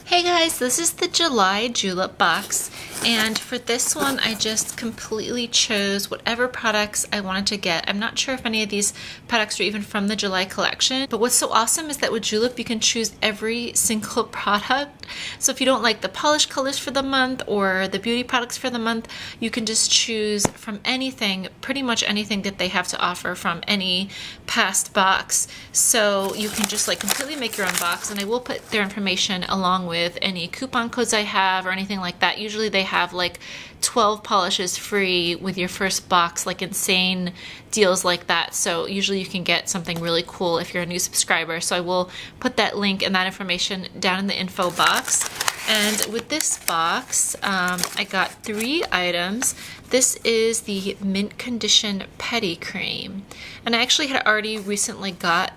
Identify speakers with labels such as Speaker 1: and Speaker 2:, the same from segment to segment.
Speaker 1: Hey guys, this is the July Julep box, and for this one I just completely chose whatever products I wanted to get. I'm not sure if any of these products are even from the July collection, but what's so awesome is that with Julep you can choose every single product. So if you don't like the polish colors for the month or the beauty products for the month, you can just choose from anything, pretty much anything that they have to offer from any past box. So you can just like completely make your own box, and I will put their information along with any coupon codes I have or anything like that. Usually they have like 12 polishes free with your first box, like insane deals like that. So usually you can get something really cool if you're a new subscriber. So I will put that link and that information down in the info box. And with this box, I got 3 items. This is the Mint Condition Petit Cream. And I actually had already recently got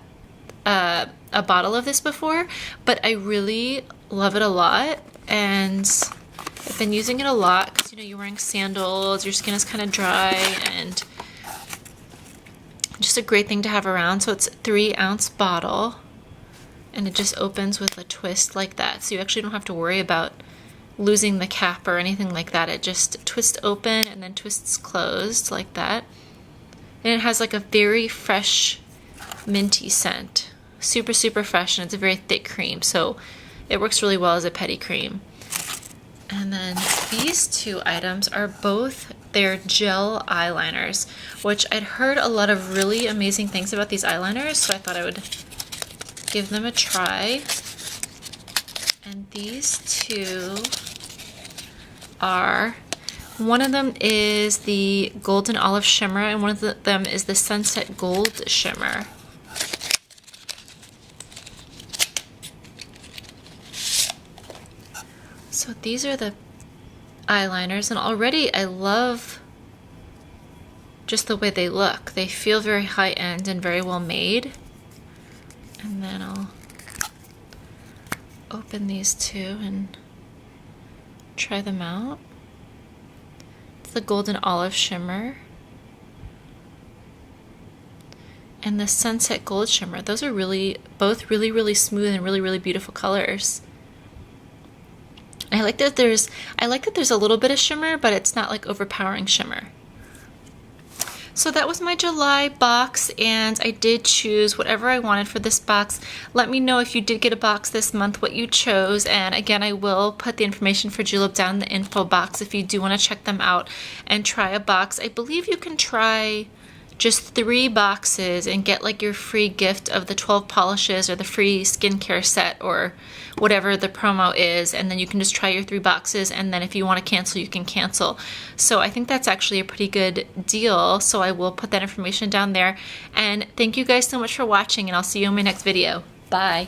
Speaker 1: a bottle of this before, but I really love it a lot, and I've been using it a lot because, you know, you're wearing sandals, your skin is kind of dry, and just a great thing to have around. So it's a 3-ounce bottle, and it just opens with a twist like that, so you actually don't have to worry about losing the cap or anything like that. It just twists open and then twists closed like that, and it has like a very fresh minty scent. Super fresh, and it's a very thick cream, so it works really well as a Petit cream. And then these 2 items are both their gel eyeliners, which I'd heard a lot of really amazing things about these eyeliners, so I thought I would give them a try. And these 2 are, one of them is the Golden Olive Shimmer, and one of them is the Sunset Gold Shimmer. So these are the eyeliners, and already I love just the way they look. They feel very high-end and very well made. And then I'll open these 2 and try them out. It's the Golden Olive Shimmer and the Sunset Gold Shimmer. Those are both really smooth and really beautiful colors. I like that there's a little bit of shimmer, but it's not like overpowering shimmer. So that was my July box, and I did choose whatever I wanted for this box. Let me know if you did get a box this month, what you chose, and again, I will put the information for Julep down in the info box if you do want to check them out and try a box. I believe you can try just 3 boxes and get like your free gift of the 12 polishes or the free skincare set or whatever the promo is, and then you can just try your 3 boxes, and then if you want to cancel, you can cancel. So I think that's actually a pretty good deal, so I will put that information down there. And thank you guys so much for watching, and I'll see you in my next video. Bye.